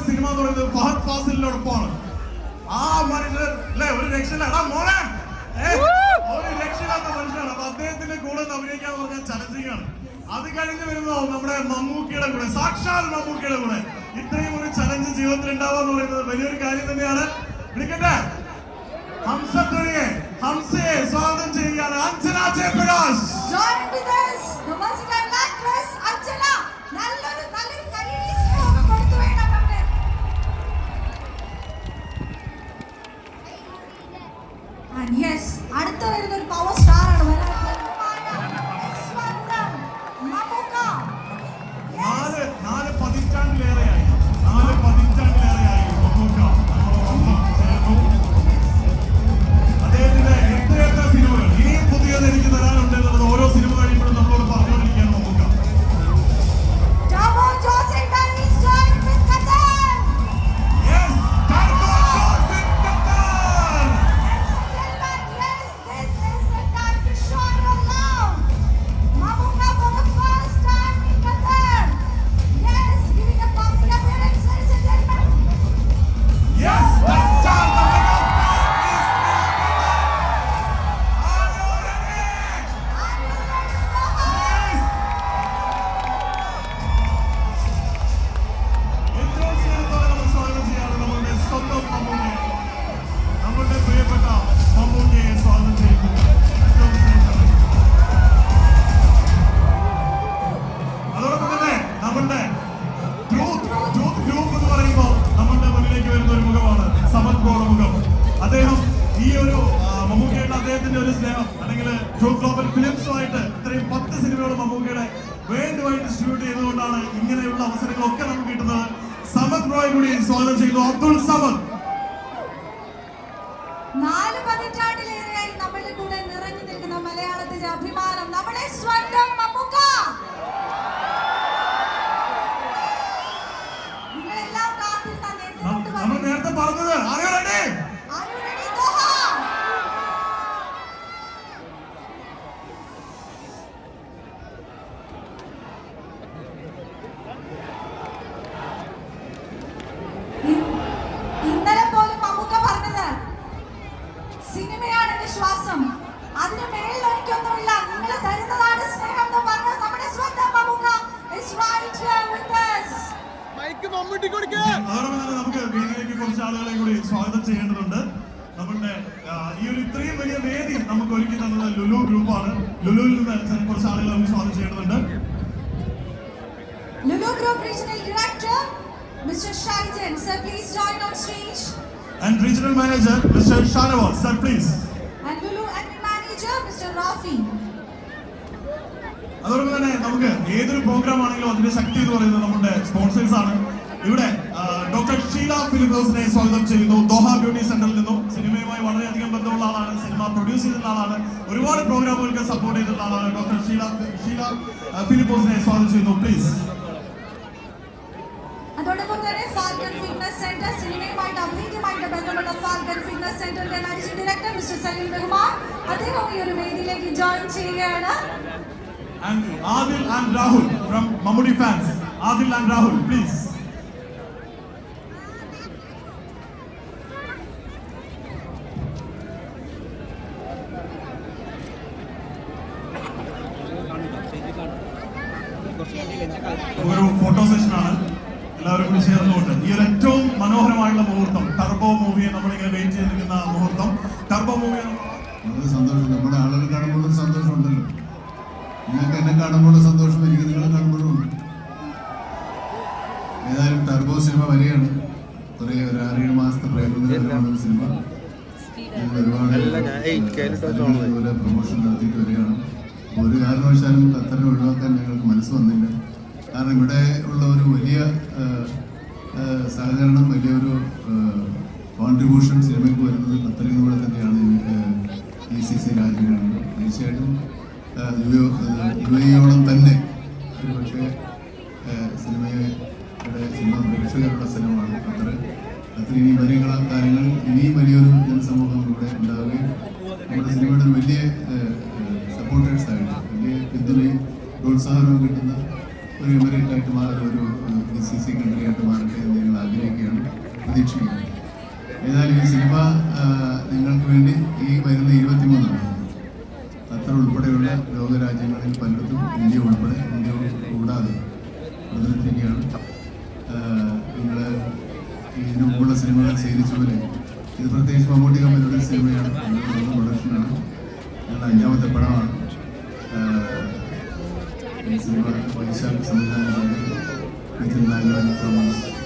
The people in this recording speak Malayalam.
സിനിമ എന്ന് പറയുന്നത് ഫഹദ് ഫാസിലിനോടൊപ്പമാണ്. ആ മനുഷ്യൻ അല്ലെ ഒരു രക്ഷയില്ല മോനെ, ഒരു രക്ഷയില്ലാത്ത മനുഷ്യനാണ്. അപ്പൊ അദ്ദേഹത്തിന്റെ കൂടെ അഭിനയിക്കാൻ പറഞ്ഞാൽ ചലഞ്ചിങ് ആണ്. അത് കഴിഞ്ഞ് വരുന്നോ നമ്മുടെ മമ്മൂക്കിയുടെ കൂടെ, സാക്ഷാൽ മമ്മൂക്കിയുടെ കൂടെ ഇത്രയും ഒരു ചലഞ്ച് ജീവിതത്തിൽ ഉണ്ടാവുക എന്ന് പറയുന്നത് വലിയൊരു കാര്യം തന്നെയാണ്. വിളിക്കട്ടെ ഹംസയെ സ്വാഗതം ചെയ്യുകയാണ് അഞ്ജന ജയപ്രകാശ്. അടുത്ത വരുന്ന ഒരു പവർ സ്റ്റാർ ആണ്. നാല് പതിറ്റാണ്ടിലേറെയായി മമ്മൂക്ക അദ്ദേഹത്തിന്റെ എത്രയെത്ര സിനിമകൾ ഇനിയും പുതിയത് എനിക്ക് തരാനുണ്ട് എന്നുള്ളത് ഓരോ സിനിമ കഴിയുമ്പോഴും നമ്മളോട് പറഞ്ഞുകൊണ്ടിരിക്കുകയാണ് മമ്മൂക്ക. അദ്ദേഹത്തിന്റെ ഒരു സ്നേഹം അല്ലെങ്കിൽ ഗ്ലോബൽ ഫിലിംസുമായിട്ട് ഇത്രയും 10 സിനിമകൾ മമ്മൂക്കയുടെ വേൾഡ് വൈഡ് ഡിസ്ട്രിബ്യൂട്ട് ചെയ്തുകൊണ്ടാണ് ഇങ്ങനെയുള്ള അവസരങ്ങളൊക്കെ നമുക്ക് കിട്ടുന്നത്. സമദ് റോയ് കൂടി സ്വാഗതം ചെയ്യുന്നു. അബ്ദുൾ സമദ്. 4 പതിറ്റാണ്ടിലേറെയായി നമ്മളുടെ കൂടെ നിറഞ്ഞു നിൽക്കുന്ന മലയാളത്തിന്റെ അഭിമാനം, നമ്മുടെ സ്വന്തം മമ്മൂക്ക. നിങ്ങളെല്ലാം നമ്മൾ നേരത്തെ പറഞ്ഞത് ഇന്നലെ പോലും മമ്മൂക്ക പറഞ്ഞത് സിനിമയാണ് എന്റെ ശ്വാസം, അതിന് മേളിൽ എനിക്കൊന്നുമില്ല, നിങ്ങൾ തരുന്നതാണ് സ്നേഹം എന്ന് പറഞ്ഞത് നമ്മുടെ സ്വന്തം Mammukka is right here with us. നമുക്ക് വേദിയിലേക്ക് കുറച്ച് ആളുകളെ കൂടി സ്വാഗതം ചെയ്യേണ്ടതുണ്ട്. നമ്മുടെ ഈ ഒരു ഇത്രയും വലിയ വേദി നമുക്ക് ഒരുക്കി തന്നത് ലുലു ഗ്രൂപ്പാണ്. ലുലുവിൽ നിന്ന് കുറച്ച് ആളുകളെ നമുക്ക് സ്വാഗതം ചെയ്യേണ്ടതുണ്ട്. Lulu Group Regional Director Mr. Shaitan, sir, please join on stage. And Regional Manager Mr. Shanawaz, sir, please. And Lulu Admin Manager Mr. Rafi. അതോടൊപ്പം തന്നെ നമുക്ക് ഏതൊരു പ്രോഗ്രാം ആണെങ്കിലും അതിന്റെ ശക്തി എന്ന് പറയുന്നത് നമ്മുടെ സ്പോൺസേഴ്സ് ആണ്. ഇവിടെ ഡോക്ടർ ഷീല ഫിലിപ്പോസിനെ സ്വാഗതം ചെയ്യുന്നു. ദോഹ ബ്യൂട്ടി സെന്ററിൽ നിന്നും സിനിമയുമായി വളരെയധികം ബന്ധമുള്ള ആളാണ്, സിനിമ പ്രൊഡ്യൂസ് ചെയ്തിട്ടുള്ള ആളാണ്, ഒരുപാട് പ്രോഗ്രാമുകൾക്ക് സപ്പോർട്ട് ചെയ്തിട്ടുള്ള ആളാണ്. ഡോക്ടർ ഷീല ഫിലിപ്പോസിനെ സ്വാഗതം ചെയ്യുന്നു പ്ലീസ്. അതോടൊപ്പം തന്നെ ഫാൽക്കൺ ഫിറ്റ്നസ് സെന്റർ, സിനിമയുമായിട്ട് അഭിനയമായിട്ട് ബന്ധപ്പെട്ട ഫാൽക്കൺ ഫിറ്റ്നസ് സെന്ററിന്റെ managing director mister Saleem Rahman, അദ്ദേഹം ഈ ഒരു വേദിയിലേക്ക് ജോയിൻ ചെയ്യുകയാണ്. And Adil and Rahul from Mammootty fans. Adil and Rahul, please. ഒരു ഫോട്ടോ സെഷൻ ആണ്, എല്ലാവരും കൂടി ചേർന്നുകൊണ്ട് ഈ ഒരു ഏറ്റവും മനോഹരമായുള്ള മുഹൂർത്തം, ടർബോ മൂവിയെ നമ്മളിങ്ങനെ വെയിറ്റ് ചെയ്ത് നിൽക്കുന്ന മുഹൂർത്തം. ടർബോ മൂവി വളരെ സന്തോഷം. നമ്മുടെ ആളുകൾ കാണുമ്പോഴും സന്തോഷമുണ്ടല്ലോ. നിങ്ങൾക്ക് എന്നെ കാണുമ്പോഴും സന്തോഷം, എനിക്ക് നിങ്ങളെ കാണുമ്പോഴും ഉണ്ട്. ഏതായാലും ടർബോ സിനിമ വരികയാണ്. ഒരു 6-7 മാസത്തെ പ്രയത്നത്തിലാണ് സിനിമ. ഒരുപാട് പ്രൊമോഷൻ നടത്തിയിട്ട് വരികയാണ്. ഒരു കാരണവശാലും ഖത്തറിനെ ഒഴിവാക്കാൻ ഞങ്ങൾക്ക് മനസ്സ് വന്നില്ല. കാരണം ഇവിടെ ഉള്ള ഒരു വലിയ സഹകരണം, വലിയൊരു കോൺട്രിബ്യൂഷൻ സിനിമയ്ക്ക് വരുന്നത് ഖത്തറിലൂടെ തന്നെയാണ്. GCC രാജ്യങ്ങളുണ്ട്. തീർച്ചയായിട്ടും യുഎഇയോളം തന്നെ ഒരു പക്ഷേ സിനിമ പ്രേക്ഷകരുടെ സ്ഥലമാണ് ഖത്തർ. ഖത്തർ ഇനി വലിയ കാര്യങ്ങൾ, ഇനിയും വലിയൊരു ജനസമൂഹം ഇവിടെ ഉണ്ടാവുകയും നമ്മുടെ സിനിമയുടെ ഒരു വലിയ സപ്പോർട്ടേഴ്സായിട്ട് വലിയ പിന്തുണയും പ്രോത്സാഹനവും കിട്ടുന്ന ഒരു എമിറേറ്റ് ആയിട്ട് ഒരു GCC കൺട്രി ആയിട്ട് മാറട്ടെ എന്ന് ഞങ്ങൾ ആഗ്രഹിക്കുകയാണ്. പ്രതീക്ഷിക്കുന്നു. ഏതായാലും ഈ സിനിമ നിങ്ങൾക്ക് വേണ്ടി ഈ വരുന്ന 23 ഖത്തർ ഉൾപ്പെടെയുള്ള ലോകരാജ്യങ്ങളിൽ പലയിടത്തും ഇന്ത്യ ഉൾപ്പെടെ ഇന്ത്യ കൂടാതെ പ്രദർശിപ്പിക്കുകയാണ്. നിങ്ങൾ ഇതിനു മുമ്പുള്ള സിനിമകൾ സ്വീകരിച്ച പോലെ ഇത് പ്രത്യേകിച്ച് മമ്മൂട്ടി കമ്പനിയുടെ സിനിമയാണ്, പ്രൊഡക്ഷനാണ്, ഞങ്ങളുടെ 5ാമത്തെ പടമാണ്. ഈ സിനിമ വൈശാഖ് സംവിധാനം ചെയ്ത് മിഥുൻ നാഗരാജ് തോമസ്